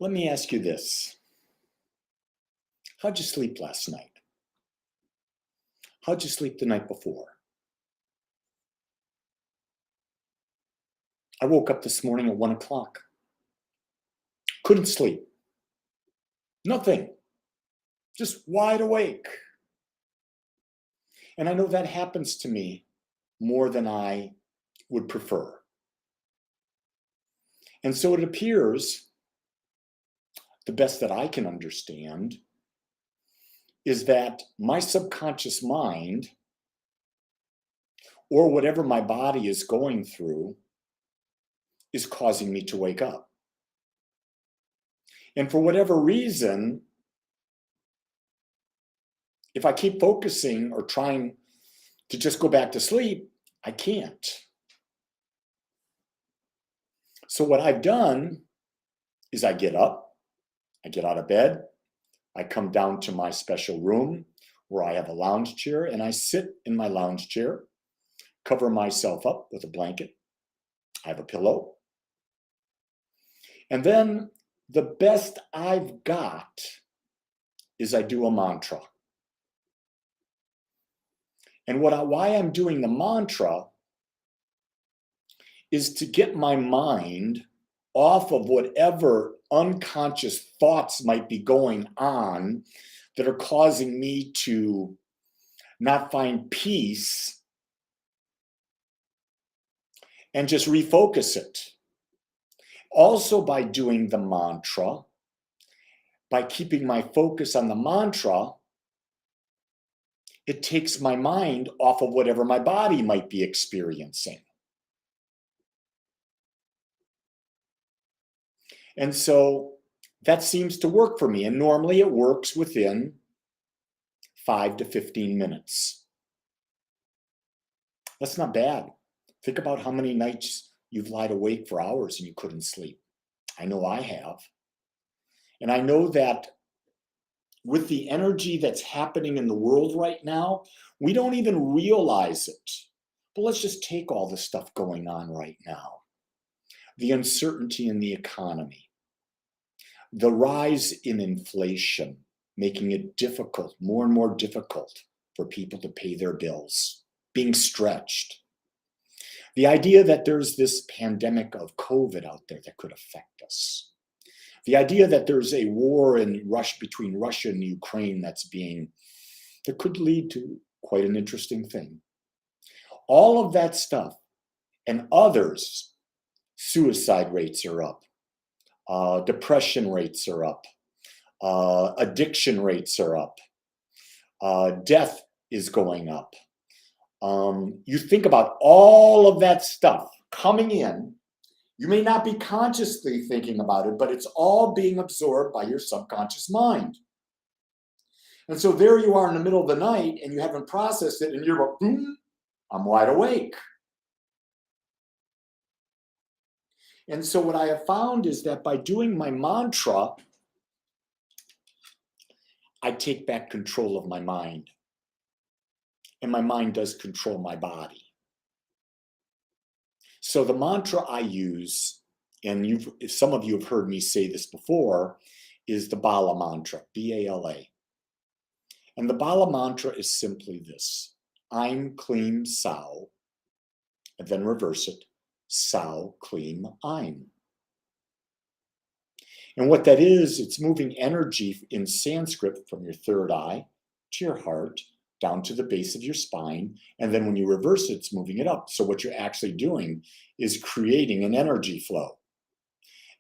Let me ask you this. How'd you sleep last night? How'd you sleep the night before? I woke up this morning at 1 o'clock. Couldn't sleep. Nothing. Just wide awake. And I know that happens to me more than I would prefer. And so it appears, the best that I can understand, is that my subconscious mind, or whatever my body is going through, is causing me to wake up. And for whatever reason, if I keep focusing or trying to just go back to sleep, I can't. So what I've done is I get up, I get out of bed, I come down to my special room where I have a lounge chair, and I sit in my lounge chair, cover myself up with a blanket. I have a pillow. And then the best I've got is I do a mantra. And why I'm doing the mantra is to get my mind off of whatever unconscious thoughts might be going on that are causing me to not find peace, and just refocus it. Also, by doing the mantra, by keeping my focus on the mantra, it takes my mind off of whatever my body might be experiencing. And so that seems to work for me. And normally it works within 5 to 15 minutes. That's not bad. Think about how many nights you've lied awake for hours and you couldn't sleep. I know I have. And I know that with the energy that's happening in the world right now, we don't even realize it. But let's just take all the stuff going on right now. The uncertainty in the economy, the rise in inflation, making it difficult, more and more difficult for people to pay their bills, being stretched. The idea that there's this pandemic of COVID out there that could affect us. The idea that there's a war between Russia and Ukraine that could lead to quite an interesting thing. All of that stuff and others, suicide rates are up, depression rates are up, addiction rates are up, death is going up. You think about all of that stuff coming in. You may not be consciously thinking about it, but it's all being absorbed by your subconscious mind. And so there you are in the middle of the night and you haven't processed it and you're like, boom, I'm wide awake. And so what I have found is that by doing my mantra, I take back control of my mind. And my mind does control my body. So the mantra I use, and some of you have heard me say this before, is the Bala mantra, B-A-L-A. And the Bala mantra is simply this: Aim, Kleem, Sao, and then reverse it, Sao, Kleem, Aim. And what that is, it's moving energy in Sanskrit from your third eye to your heart, down to the base of your spine, and then when you reverse it, it's moving it up. So what you're actually doing is creating an energy flow.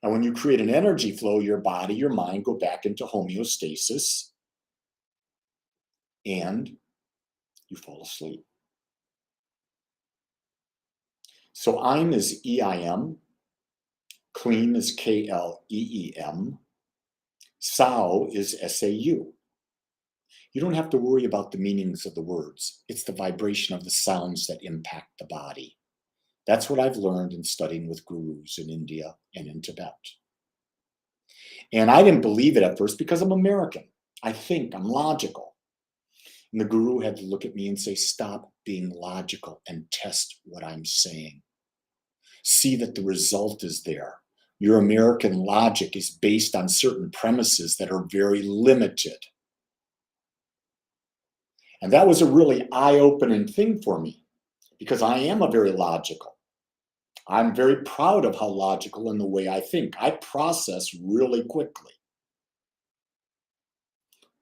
And when you create an energy flow, your body, your mind go back into homeostasis, and you fall asleep. So Aim is E-I-M, Kleem is K-L-E-E-M, Sao is S-A-U. You don't have to worry about the meanings of the words. It's the vibration of the sounds that impact the body. That's what I've learned in studying with gurus in India and in Tibet. And I didn't believe it at first because I'm American. I think I'm logical. And the guru had to look at me and say, stop being logical and test what I'm saying. See that the result is there. Your American logic is based on certain premises that are very limited. And that was a really eye-opening thing for me because I am a very logical. I'm very proud of how logical in the way I think. I process really quickly.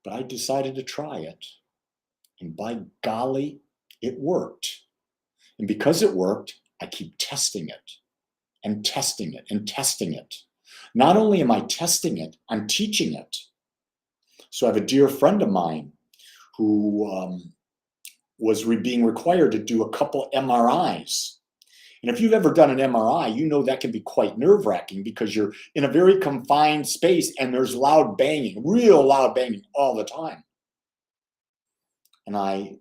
But I decided to try it. And by golly, it worked. And because it worked, I keep testing it and testing it and testing it. Not only am I testing it, I'm teaching it. So I have a dear friend of mine who was being required to do a couple MRIs. And if you've ever done an MRI, you know that can be quite nerve-wracking because you're in a very confined space and there's loud banging, real loud banging all the time. And I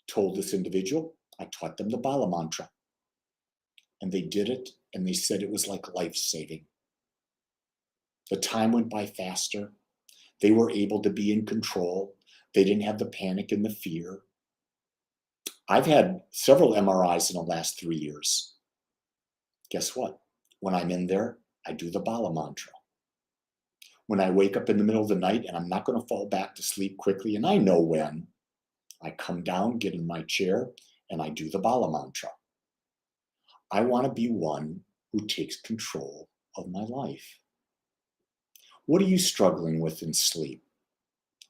told this individual, I taught them the Bala mantra. And they did it, and they said it was like life-saving. The time went by faster. They were able to be in control. They didn't have the panic and the fear. I've had several MRIs in the last 3 years. Guess what? When I'm in there, I do the Bala mantra. When I wake up in the middle of the night and I'm not going to fall back to sleep quickly, and I know when, I come down, get in my chair, and I do the Bala mantra. I want to be one who takes control of my life. What are you struggling with in sleep?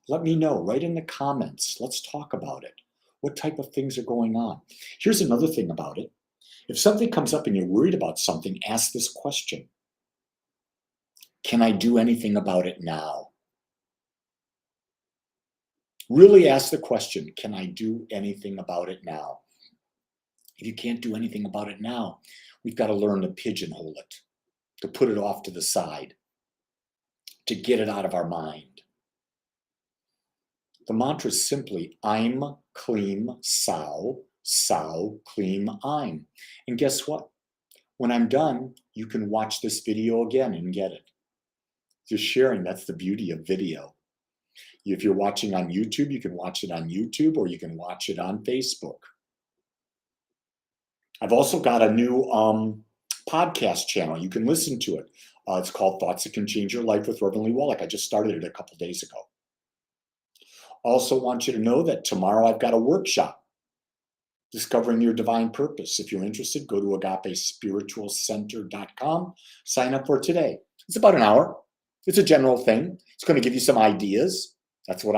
Let me know. Write in the comments. Let's talk about it. What type of things are going on? Here's another thing about it. If something comes up and you're worried about something, ask this question. Can I do anything about it now? Really ask the question, can I do anything about it now? If you can't do anything about it now, we've got to learn to pigeonhole it, to put it off to the side, to get it out of our mind. The mantra is simply, I'm Kleem Sao, Sao Kleem I'm. And guess what? When I'm done, you can watch this video again and get it. Just sharing, that's the beauty of video. If you're watching on YouTube, you can watch it on YouTube or you can watch it on Facebook. I've also got a new podcast channel. You can listen to it. It's called Thoughts That Can Change Your Life with Reverend Wolak. I just started it a couple days ago. Also want you to know that tomorrow I've got a workshop, Discovering Your Divine Purpose. If you're interested, go to agapespiritualcenter.com. Sign up for today. It's about an hour. It's a general thing. It's going to give you some ideas. That's what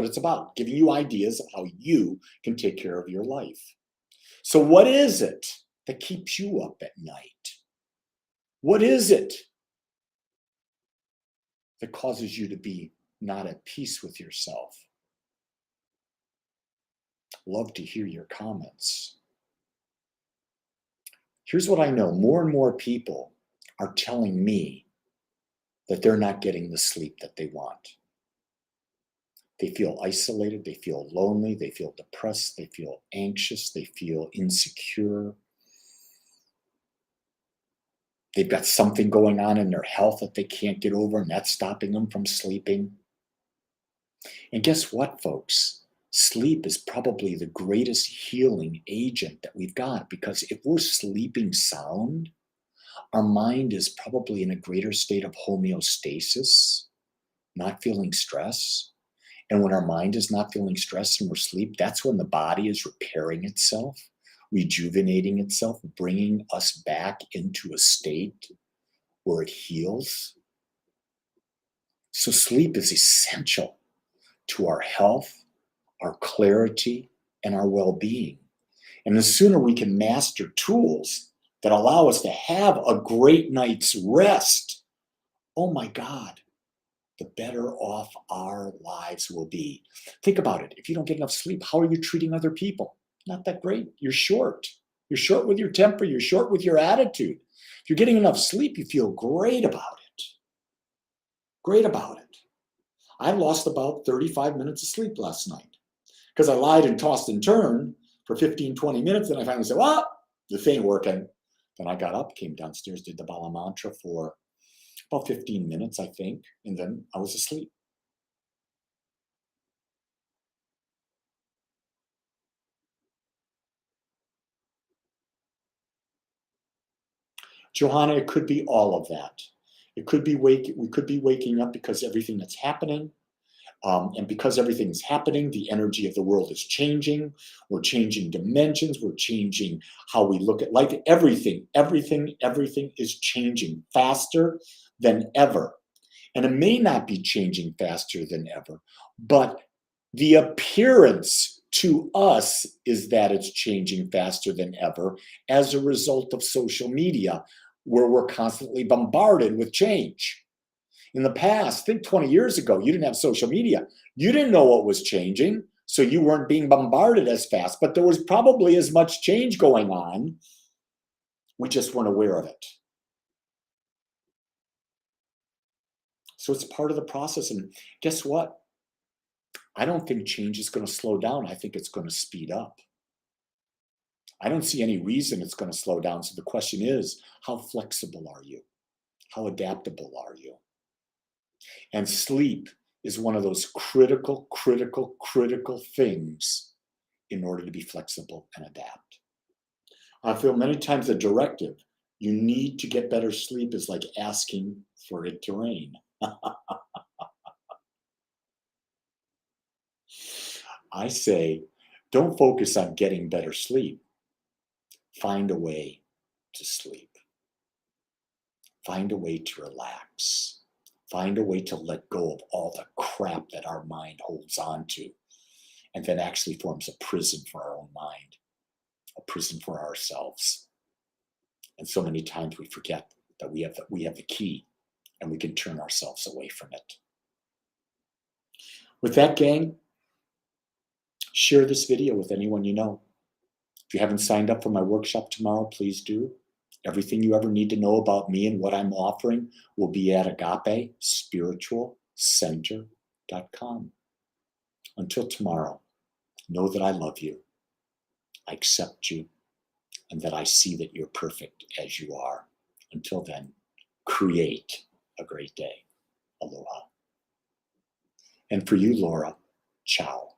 it's about, giving you ideas of how you can take care of your life. So what is it that keeps you up at night? What is it that causes you to be not at peace with yourself? Love to hear your comments. Here's what I know. More and more people are telling me that they're not getting the sleep that they want. They feel isolated, they feel lonely, they feel depressed, they feel anxious, they feel insecure. They've got something going on in their health that they can't get over, and that's stopping them from sleeping. And guess what, folks? Sleep is probably the greatest healing agent that we've got, because if we're sleeping sound, our mind is probably in a greater state of homeostasis, not feeling stress. And when our mind is not feeling stress and we're asleep, that's when the body is repairing itself, rejuvenating itself, bringing us back into a state where it heals. So sleep is essential to our health, our clarity, and our well-being. And the sooner we can master tools that allow us to have a great night's rest, oh my God, the better off our lives will be. Think about it. If you don't get enough sleep, how are you treating other people? Not that great. You're short. You're short with your temper. You're short with your attitude. If you're getting enough sleep, you feel great about it. Great about it. I lost about 35 minutes of sleep last night because I lied and tossed and turned for 15, 20 minutes. And I finally said, well, this ain't working. Then I got up, came downstairs, did the Bala mantra for about 15 minutes, I think, and then I was asleep. Johanna, it could be all of that. We could be waking up because everything that's happening. And because everything's happening, the energy of the world is changing. We're changing dimensions. We're changing how we look at life. Everything is changing faster than ever. And it may not be changing faster than ever, but the appearance to us is that it's changing faster than ever as a result of social media, where we're constantly bombarded with change. In the past, think 20 years ago, you didn't have social media. You didn't know what was changing, so you weren't being bombarded as fast, but there was probably as much change going on. We just weren't aware of it. So it's part of the process. And guess what? I don't think change is going to slow down. I think it's going to speed up. I don't see any reason it's going to slow down. So the question is, how flexible are you? How adaptable are you? And sleep is one of those critical things in order to be flexible and adapt. I feel many times the directive, you need to get better sleep, is like asking for it to rain. I say, don't focus on getting better sleep. Find a way to sleep. Find a way to relax. Find a way to let go of all the crap that our mind holds on to, and then actually forms a prison for our own mind, a prison for ourselves. And so many times we forget that we have the key, and we can turn ourselves away from it. With that, gang, share this video with anyone you know. If you haven't signed up for my workshop tomorrow, please do. Everything you ever need to know about me and what I'm offering will be at agapespiritualcenter.com. Until tomorrow, know that I love you, I accept you, and that I see that you're perfect as you are. Until then, create a great day. Aloha. And for you, Laura, ciao.